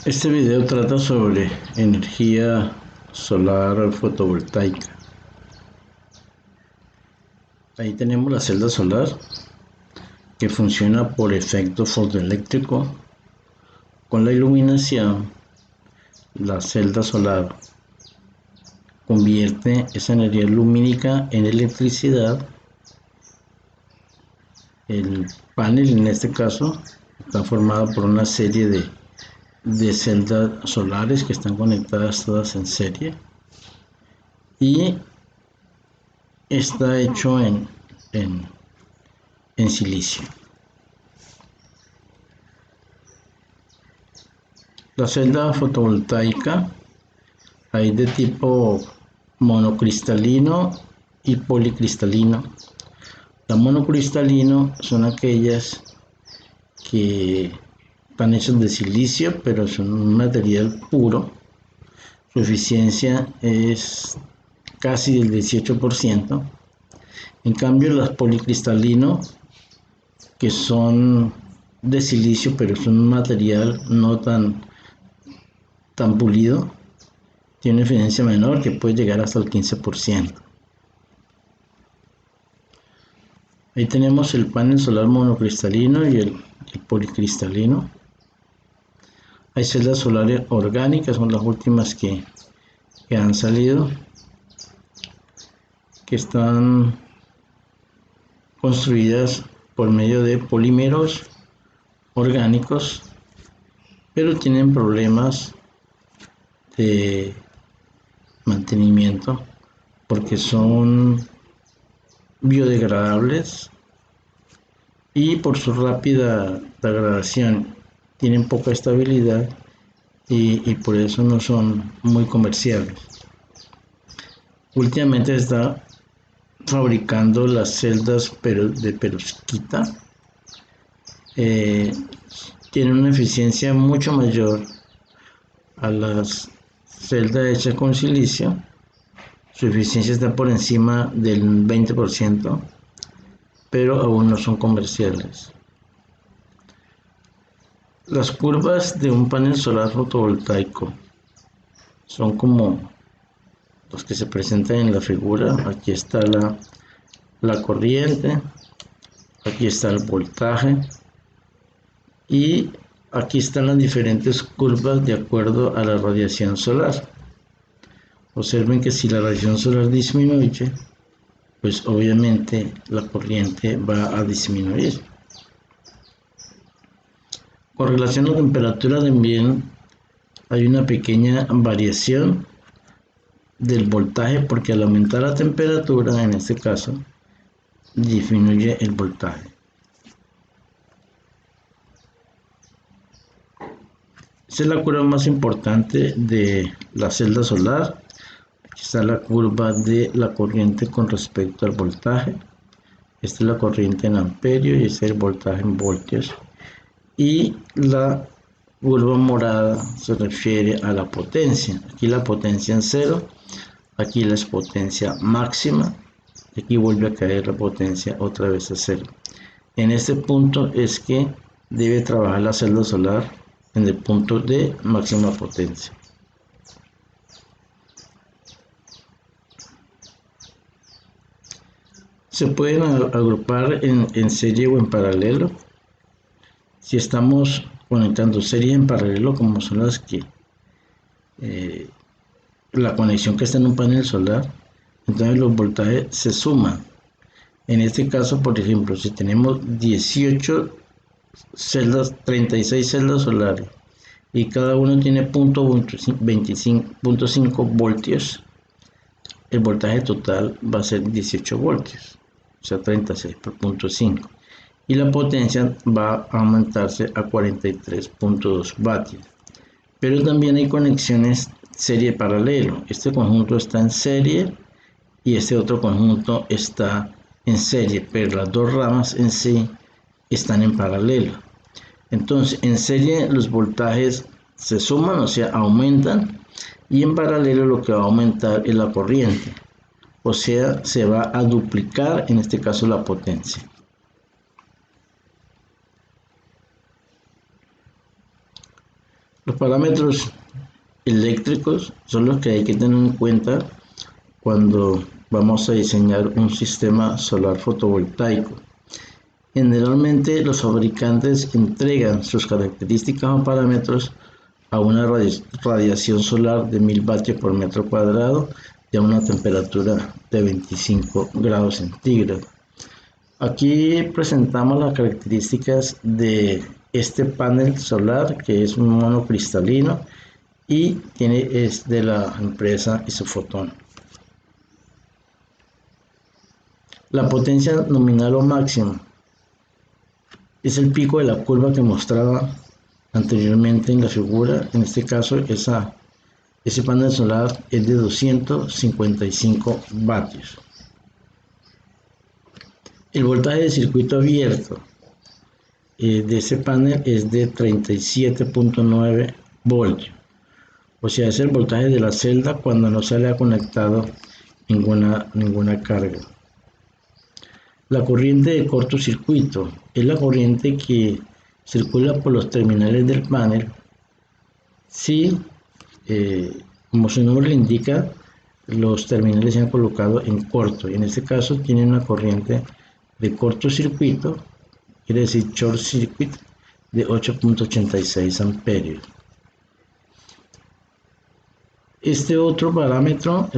Este video trata sobre energía solar fotovoltaica. Ahí tenemos la celda solar que funciona por efecto fotoeléctrico. Con la iluminación, la celda solar convierte esa energía lumínica en electricidad. El panel, en este caso, está formado por una serie de celdas solares que están conectadas todas en serie y está hecho en silicio. La celda fotovoltaica hay de tipo monocristalino y policristalino. La monocristalino son aquellas que están hechas de silicio, pero son un material puro. Su eficiencia es casi del 18%. En cambio, las policristalino, que son de silicio, pero son un material no tan pulido, tiene una eficiencia menor que puede llegar hasta el 15%. Ahí tenemos el panel solar monocristalino y el policristalino. Hay celdas solares orgánicas, son las últimas que han salido, que están construidas por medio de polímeros orgánicos, pero tienen problemas de mantenimiento porque son biodegradables y por su rápida degradación tienen poca estabilidad y por eso no son muy comerciales. Últimamente se está fabricando las celdas de perovskita. Tienen una eficiencia mucho mayor a las celdas hechas con silicio. Su eficiencia está por encima del 20%, pero aún no son comerciales. Las curvas de un panel solar fotovoltaico son como los que se presentan en la figura. Aquí está la corriente, aquí está el voltaje y aquí están las diferentes curvas de acuerdo a la radiación solar. Observen que si la radiación solar disminuye, pues obviamente la corriente va a disminuir. Con relación a la temperatura también hay una pequeña variación del voltaje, porque al aumentar la temperatura, en este caso, disminuye el voltaje. Esta es la curva más importante de la celda solar. Aquí está la curva de la corriente con respecto al voltaje. Esta es la corriente en amperios y este es el voltaje en voltios. Y la curva morada se refiere a la potencia. Aquí la potencia en cero, aquí la potencia máxima, y aquí vuelve a caer la potencia otra vez a cero. En este punto es que debe trabajar la celda solar, en el punto de máxima potencia. Se pueden agrupar en serie o en paralelo. Si estamos conectando series en paralelo, como son las que la conexión que está en un panel solar, entonces los voltajes se suman. En este caso, por ejemplo, si tenemos 18 celdas, 36 celdas solares y cada uno tiene 0.25 voltios, el voltaje total va a ser 18 voltios, o sea 36 por 0.5, y la potencia va a aumentarse a 43.2 vatios. Pero también hay conexiones serie paralelo. Este conjunto está en serie y este otro conjunto está en serie, pero las dos ramas en sí están en paralelo. Entonces, en serie los voltajes se suman, o sea, aumentan, y en paralelo lo que va a aumentar es la corriente, o sea, se va a duplicar en este caso la potencia. Los parámetros eléctricos son los que hay que tener en cuenta cuando vamos a diseñar un sistema solar fotovoltaico. Generalmente los fabricantes entregan sus características o parámetros a una radiación solar de 1000 vatios por metro cuadrado y a una temperatura de 25 grados centígrados. Aquí presentamos las características de este panel solar, que es un monocristalino y es de la empresa Isofotón. La potencia nominal o máxima es el pico de la curva que mostraba anteriormente en la figura. En este caso, ese panel solar es de 255 vatios. El voltaje de circuito abierto de ese panel es de 37.9 voltios. O sea, es el voltaje de la celda cuando no se le ha conectado ninguna carga. La corriente de cortocircuito es la corriente que circula por los terminales del panel si, como su nombre le indica, los terminales se han colocado en corto. En este caso tiene una corriente de cortocircuito, quiere decir short circuit, de 8.86 amperios. Este otro parámetro,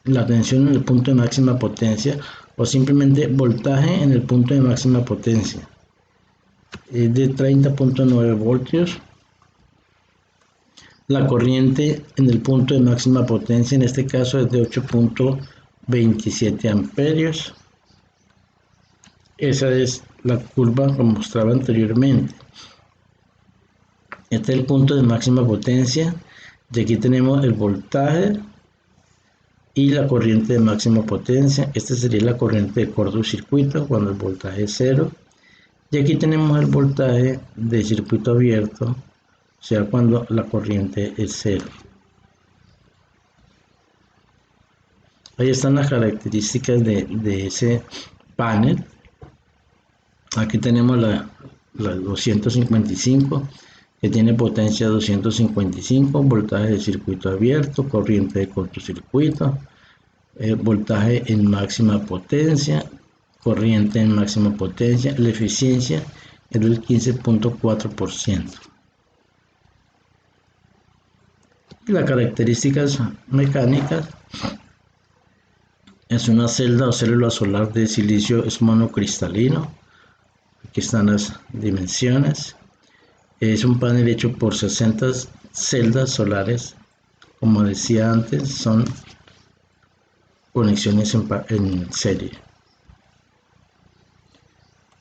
la tensión en el punto de máxima potencia o simplemente voltaje en el punto de máxima potencia, es de 30.9 voltios. La corriente en el punto de máxima potencia en este caso es de 8.27 amperios. Esa es la curva que mostraba anteriormente. Este es el punto de máxima potencia y aquí tenemos el voltaje y la corriente de máxima potencia. Esta sería la corriente de cortocircuito cuando el voltaje es 0. Y aquí tenemos el voltaje de circuito abierto, o sea, cuando la corriente es 0. Ahí están las características de ese panel. Aquí tenemos la 255, que tiene potencia 255, voltaje de circuito abierto, corriente de cortocircuito, voltaje en máxima potencia, corriente en máxima potencia. La eficiencia es del 15.4%. Las características mecánicas: es una celda o célula solar de silicio, es monocristalino. Aquí están las dimensiones. Es un panel hecho por 60 celdas solares. Como decía antes, son conexiones en serie.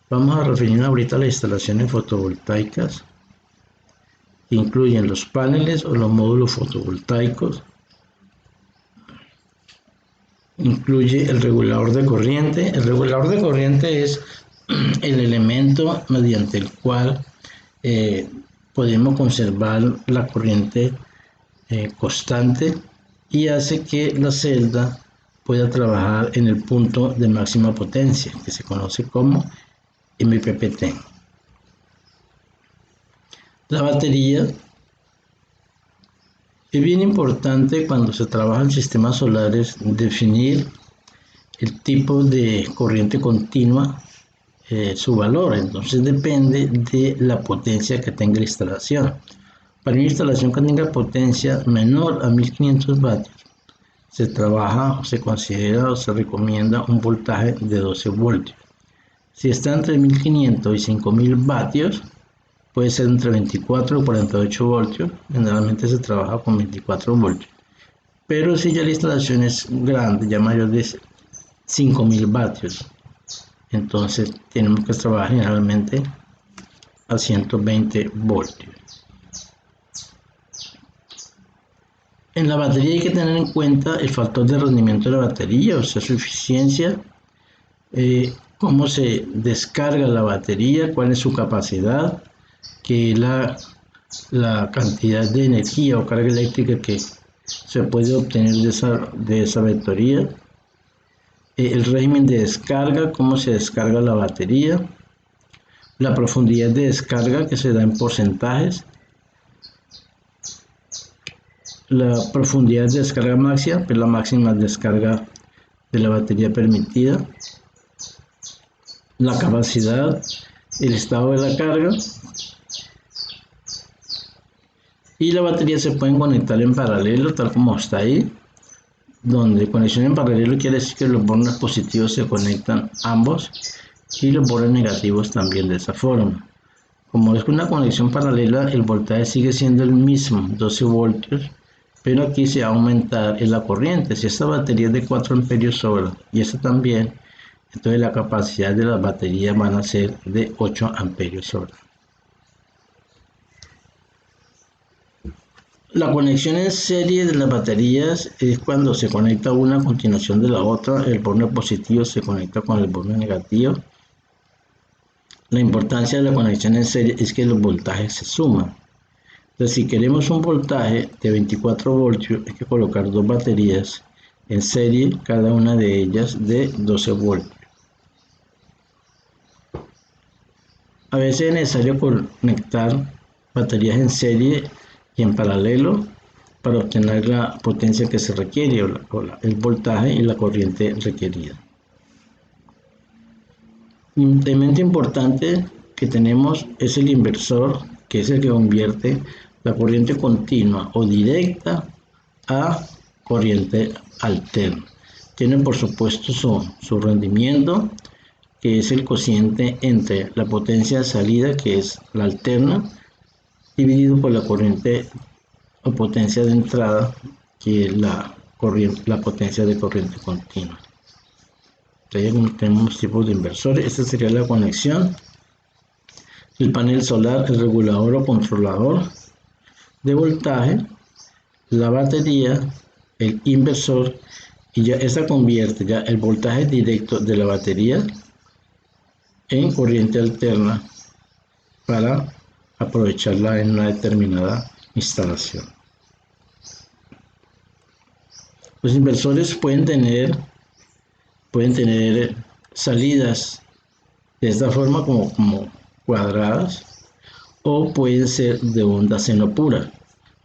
Vamos a referirnos ahorita a las instalaciones fotovoltaicas, que incluyen los paneles o los módulos fotovoltaicos. Incluye el regulador de corriente. El regulador de corriente es el elemento mediante el cual podemos conservar la corriente constante y hace que la celda pueda trabajar en el punto de máxima potencia, que se conoce como MPPT. La batería es bien importante cuando se trabaja en sistemas solares definir el tipo de corriente continua, su valor. Entonces depende de la potencia que tenga la instalación. Para una instalación que tenga potencia menor a 1500 vatios, se trabaja, se considera o se recomienda un voltaje de 12 voltios. Si está entre 1500 y 5000 vatios, puede ser entre 24 y 48 voltios. Generalmente se trabaja con 24 voltios. Pero si ya la instalación es grande, ya mayor de 5000 vatios, entonces tenemos que trabajar generalmente a 120 voltios. En la batería hay que tener en cuenta el factor de rendimiento de la batería, o sea, su eficiencia, cómo se descarga la batería, cuál es su capacidad, que es la cantidad de energía o carga eléctrica que se puede obtener de esa batería, el régimen de descarga, cómo se descarga la batería, la profundidad de descarga que se da en porcentajes, la profundidad de descarga máxima, pues la máxima descarga de la batería permitida, la capacidad, el estado de la carga, y la batería se pueden conectar en paralelo tal como está ahí, donde conexión en paralelo quiere decir que los bornes positivos se conectan ambos y los bornes negativos también de esa forma. Como es una conexión paralela, el voltaje sigue siendo el mismo, 12 voltios, pero aquí se va a aumentar en la corriente. Si esta batería es de 4 amperios hora y esta también, entonces la capacidad de las baterías van a ser de 8 amperios hora. La conexión en serie de las baterías es cuando se conecta una a continuación de la otra, el borne positivo se conecta con el borne negativo. La importancia de la conexión en serie es que los voltajes se suman. Entonces, si queremos un voltaje de 24 voltios, hay que colocar dos baterías en serie, cada una de ellas de 12 voltios. A veces es necesario conectar baterías en serie y en paralelo para obtener la potencia que se requiere el voltaje y la corriente requerida. Un elemento importante que tenemos es el inversor, que es el que convierte la corriente continua o directa a corriente alterna. Tiene por supuesto su rendimiento, que es el cociente entre la potencia de salida, que es la alterna, dividido por la corriente o potencia de entrada, que es la potencia de corriente continua. Entonces tenemos tipos de inversores. Esta sería la conexión. El panel solar, el regulador o controlador de voltaje, la batería, el inversor, y ya esta convierte ya el voltaje directo de la batería en corriente alterna para aprovecharla en una determinada instalación. Los inversores pueden tener salidas de esta forma como cuadradas, o pueden ser de onda seno pura.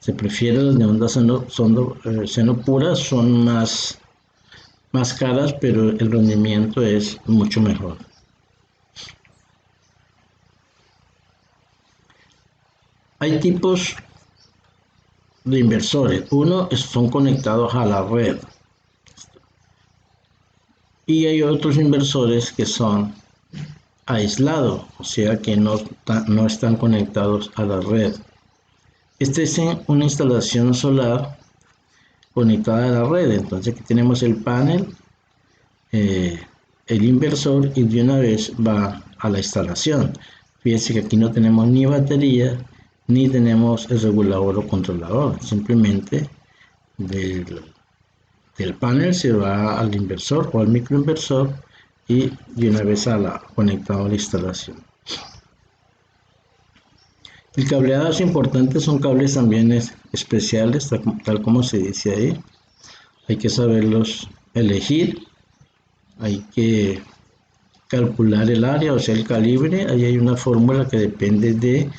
Se prefiere las de onda seno pura, son más caras, pero el rendimiento es mucho mejor. Hay tipos de inversores. Uno son conectados a la red y hay otros inversores que son aislados, o sea que no están conectados a la red. Esta es una instalación solar conectada a la red. Entonces aquí tenemos el panel, el inversor, y de una vez va a la instalación. Fíjense que aquí no tenemos ni batería ni tenemos el regulador o controlador, simplemente del panel se va al inversor o al microinversor y de una vez conectado a la instalación. El cableado es importante, son cables también especiales, tal como se dice ahí. Hay que saberlos elegir, hay que calcular el área, o sea el calibre. Ahí hay una fórmula que depende de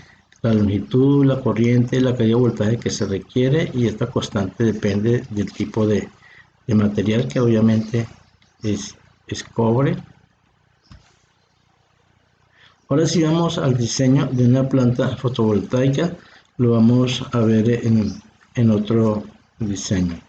la longitud, la corriente, la caída de voltaje que se requiere, y esta constante depende del tipo de material, que obviamente es cobre. Ahora si vamos al diseño de una planta fotovoltaica, lo vamos a ver en otro diseño.